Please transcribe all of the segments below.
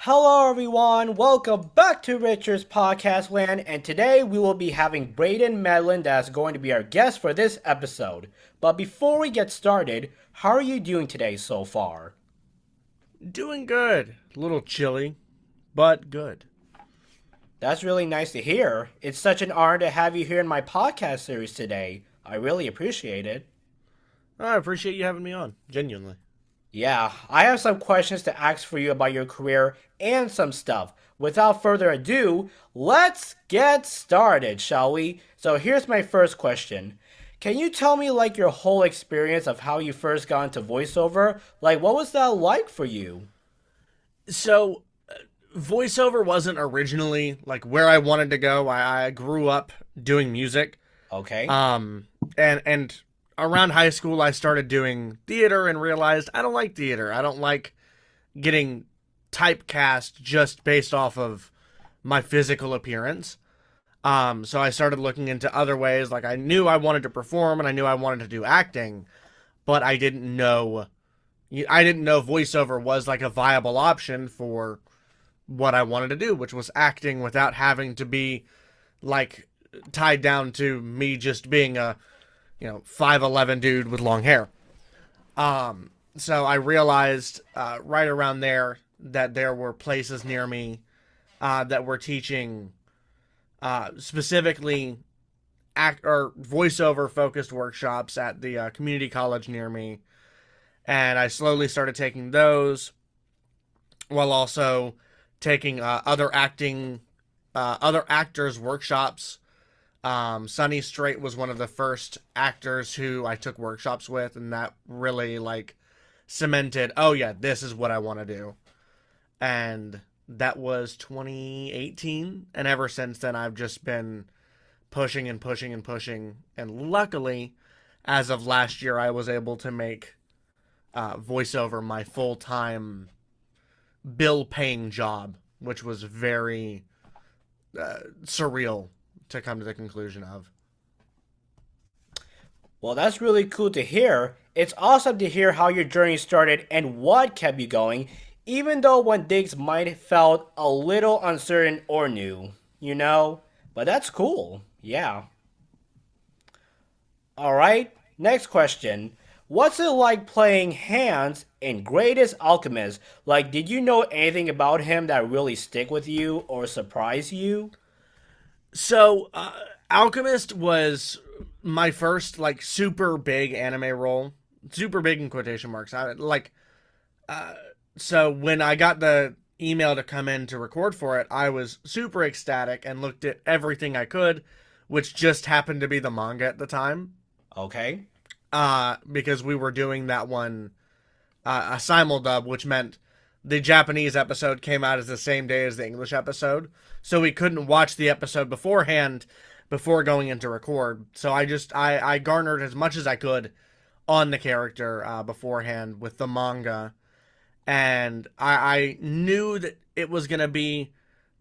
Hello, everyone. Welcome back to Richard's Podcast Land. And today we will be having Brayden Medlin that's going to be our guest for this episode. But before we get started, how are you doing today so far? Doing good. A little chilly, but good. That's really nice to hear. It's such an honor to have you here in my podcast series today. I really appreciate it. I appreciate you having me on, genuinely. Yeah, I have some questions to ask for you about your career and some stuff. Without further ado, let's get started, shall we? So here's my first question. Can you tell me your whole experience of how you first got into voiceover? What was that like for you? So, voiceover wasn't originally where I wanted to go. I grew up doing music. Okay. And around high school, I started doing theater and realized I don't like theater. I don't like getting typecast just based off of my physical appearance. So I started looking into other ways. I knew I wanted to perform and I knew I wanted to do acting, but I didn't know voiceover was a viable option for what I wanted to do, which was acting without having to be tied down to me just being a 5'11" dude with long hair. So I realized right around there that there were places near me that were teaching specifically act or voiceover focused workshops at the community college near me, and I slowly started taking those while also taking other actors workshops. Sonny Strait was one of the first actors who I took workshops with, and that really cemented, oh yeah, this is what I want to do. And that was 2018, and ever since then I've just been pushing and pushing and pushing, and luckily as of last year I was able to make voiceover my full-time bill-paying job, which was very surreal to come to the conclusion of. Well, that's really cool to hear. It's awesome to hear how your journey started and what kept you going, even though when things might have felt a little uncertain or new, But that's cool. Yeah. Alright, next question. What's it like playing Hans in Greatest Alchemist? Did you know anything about him that really stick with you or surprise you? So, Alchemist was my first, super big anime role. Super big in quotation marks. So when I got the email to come in to record for it, I was super ecstatic and looked at everything I could, which just happened to be the manga at the time. Okay. Because we were doing that one, a simuldub, which meant the Japanese episode came out as the same day as the English episode. So we couldn't watch the episode beforehand before going into record. So I garnered as much as I could on the character beforehand with the manga. And I knew that it was going to be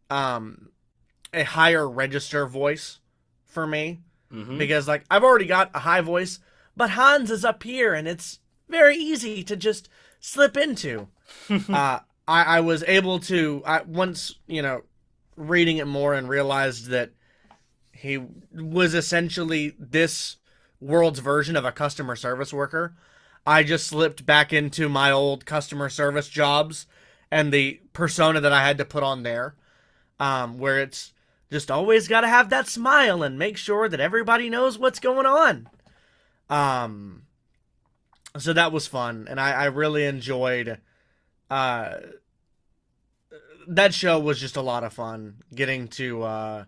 a higher register voice for me. Mm-hmm. Because I've already got a high voice, but Hans is up here and it's very easy to just slip into. I was able to, once, reading it more and realized that he was essentially this world's version of a customer service worker, I just slipped back into my old customer service jobs and the persona that I had to put on there, where it's just always got to have that smile and make sure that everybody knows what's going on. So that was fun, and I really enjoyed that show. Was just a lot of fun getting to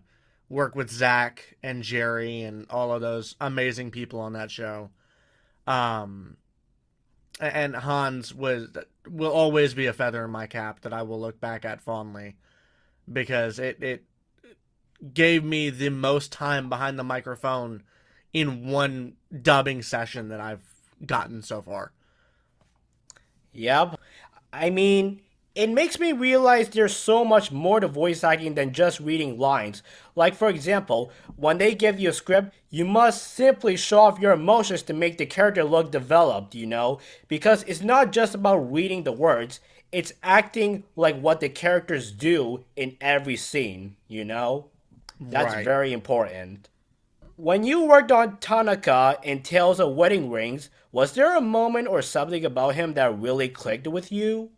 work with Zach and Jerry and all of those amazing people on that show. And Hans will always be a feather in my cap that I will look back at fondly, because it gave me the most time behind the microphone in one dubbing session that I've gotten so far. Yep. I mean, it makes me realize there's so much more to voice acting than just reading lines. For example, when they give you a script, you must simply show off your emotions to make the character look developed, Because it's not just about reading the words, it's acting like what the characters do in every scene, you know? That's Right. very important. When you worked on Tanaka in Tales of Wedding Rings, was there a moment or something about him that really clicked with you?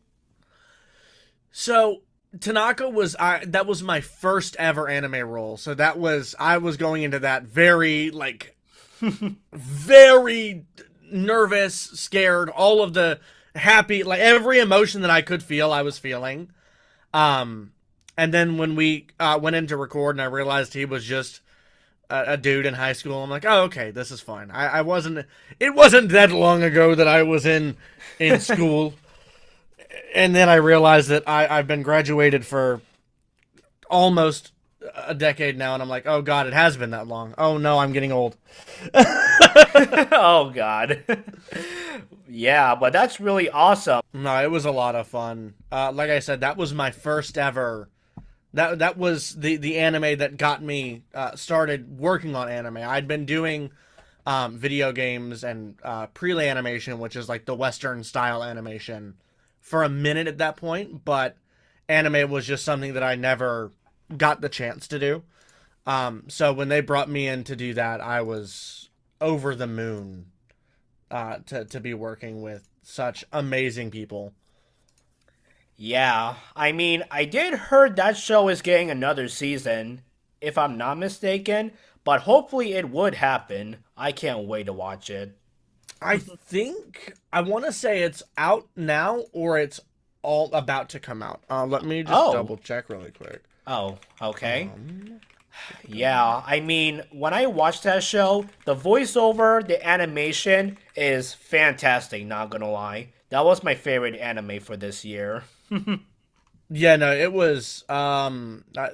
So Tanaka was that was my first ever anime role. So that was I was going into that very very nervous, scared, all of the happy, like every emotion that I could feel, I was feeling. Um, and then when we went in to record, and I realized he was just a dude in high school, I'm like, oh, okay, this is fine. I wasn't. It wasn't that long ago that I was in school, and then I realized that I've been graduated for almost a decade now, and I'm like, oh god, it has been that long. Oh no, I'm getting old. Oh god. Yeah, but that's really awesome. No, it was a lot of fun. Like I said, that was my first ever. That was the anime that got me started working on anime. I'd been doing video games and prelay animation, which is like the Western style animation, for a minute at that point. But anime was just something that I never got the chance to do. So when they brought me in to do that, I was over the moon to be working with such amazing people. Yeah, I mean, I did heard that show is getting another season, if I'm not mistaken, but hopefully it would happen. I can't wait to watch it. I think I want to say it's out now or it's all about to come out. Let me just Oh, double check really quick. oh, okay. Yeah, I mean, when I watched that show, the voiceover, the animation is fantastic, not gonna lie. That was my favorite anime for this year. Yeah, no, it was. I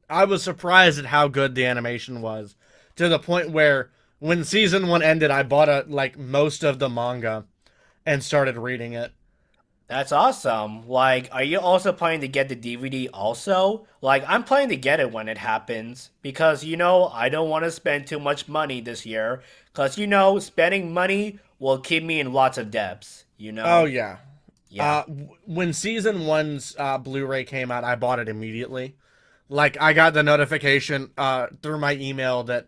was surprised at how good the animation was, to the point where when season one ended, I bought most of the manga and started reading it. That's awesome. Like, are you also planning to get the DVD also? Like, I'm planning to get it when it happens because, I don't want to spend too much money this year because, spending money will keep me in lots of debts, Oh yeah. Yeah. When season one's Blu-ray came out, I bought it immediately. Like I got the notification through my email that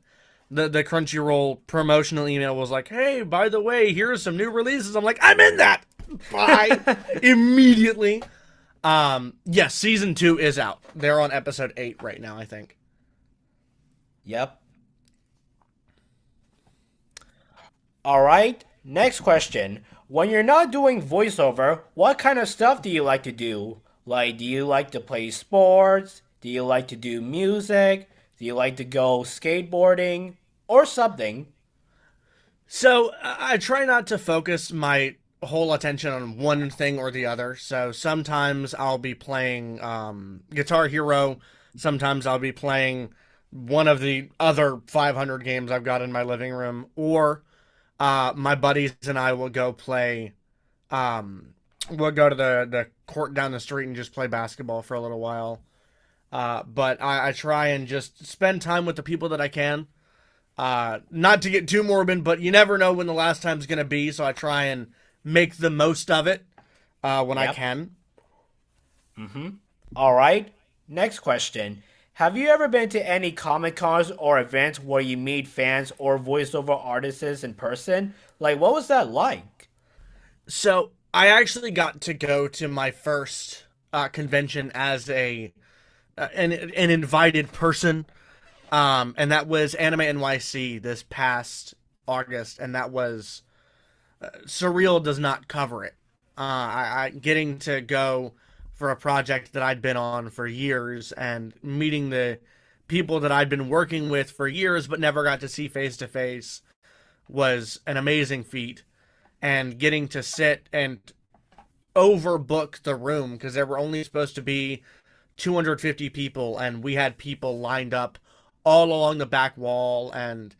the Crunchyroll promotional email was like, "Hey, by the way, here's some new releases." I'm like, "I'm in that." Bye immediately. Yes, season 2 is out. They're on episode 8 right now, I think. Yep. All right. Next question. When you're not doing voiceover, what kind of stuff do you like to do? Like, do you like to play sports? Do you like to do music? Do you like to go skateboarding? Or something? So I try not to focus my whole attention on one thing or the other. So sometimes I'll be playing Guitar Hero. Sometimes I'll be playing one of the other 500 games I've got in my living room. Or my buddies and I will go play. We'll go to the court down the street and just play basketball for a little while. But I try and just spend time with the people that I can. Not to get too morbid, but you never know when the last time's going to be, so I try and make the most of it when I Yep. can. All right. Next question. Have you ever been to any Comic Cons or events where you meet fans or voiceover artists in person? Like, what was that like? So I actually got to go to my first convention as an invited person, and that was Anime NYC this past August, and that was Surreal does not cover it. I getting to go for a project that I'd been on for years and meeting the people that I'd been working with for years but never got to see face to face was an amazing feat. And getting to sit and overbook the room because there were only supposed to be 250 people, and we had people lined up all along the back wall, and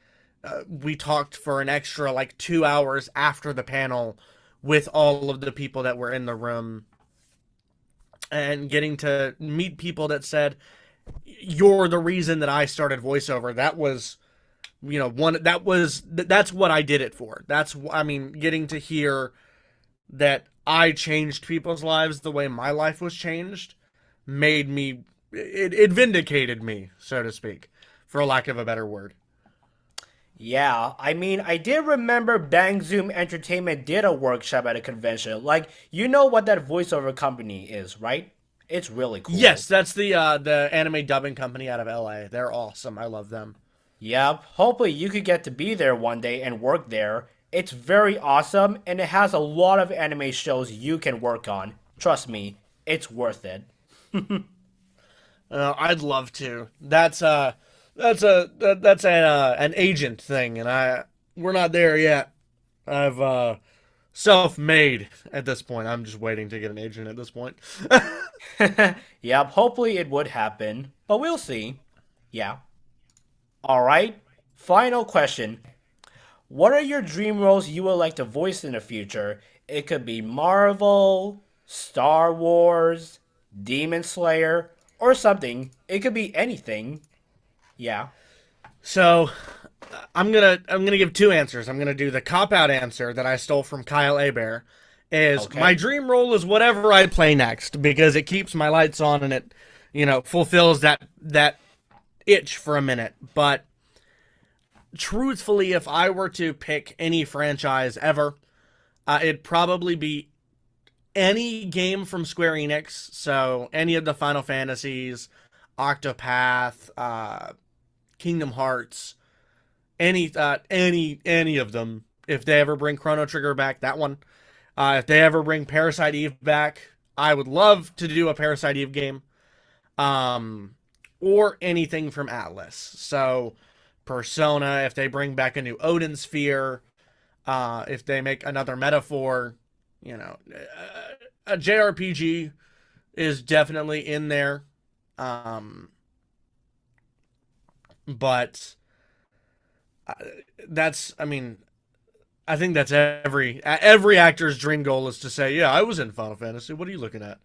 we talked for an extra 2 hours after the panel with all of the people that were in the room, and getting to meet people that said, "You're the reason that I started voiceover." That was, that's what I did it for. Getting to hear that I changed people's lives the way my life was changed made me, it vindicated me, so to speak, for lack of a better word. Yeah, I mean, I did remember Bang Zoom Entertainment did a workshop at a convention. Like, you know what that voiceover company is, right? It's really cool. Yes, that's the anime dubbing company out of LA. They're awesome. I love them. Yep, hopefully you could get to be there one day and work there. It's very awesome, and it has a lot of anime shows you can work on. Trust me, it's worth it. I'd love to. That's an agent thing, and we're not there yet. I've self-made at this point. I'm just waiting to get an agent at this point. Yep, hopefully it would happen, but we'll see. Yeah. Alright, final question. What are your dream roles you would like to voice in the future? It could be Marvel, Star Wars, Demon Slayer, or something. It could be anything. Yeah. So I'm gonna give two answers. I'm gonna do the cop out answer that I stole from Kyle Abear. Is my Okay. dream role is whatever I play next because it keeps my lights on and it, fulfills that itch for a minute. But truthfully, if I were to pick any franchise ever, it'd probably be any game from Square Enix. So any of the Final Fantasies, Octopath, Kingdom Hearts, any of them. If they ever bring Chrono Trigger back, that one. If they ever bring Parasite Eve back, I would love to do a Parasite Eve game. Or anything from Atlas. So Persona, if they bring back a new Odin Sphere, if they make another metaphor, a JRPG is definitely in there. But that's, I mean, I think that's every actor's dream goal is to say, yeah, I was in Final Fantasy. What are you looking at?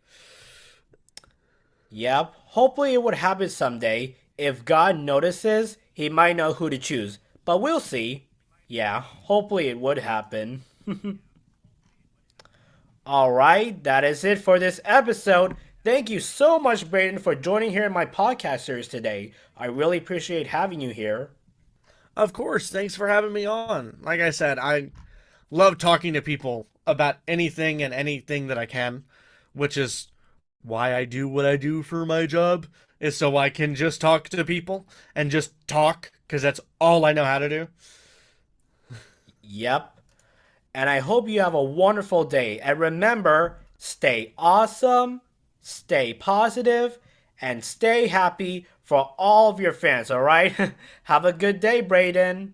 Yep. Hopefully it would happen someday. If God notices, he might know who to choose. But we'll see. Yeah, hopefully it would happen. Alright, that is it for this episode. Thank you so much, Brayden, for joining here in my podcast series today. I really appreciate having you here. Of course, thanks for having me on. Like I said, I love talking to people about anything and anything that I can, which is why I do what I do for my job, is so I can just talk to people and just talk, because that's all I know how to do. Yep. And I hope you have a wonderful day. And remember, stay awesome, stay positive, and stay happy for all of your fans, alright? Have a good day, Brayden.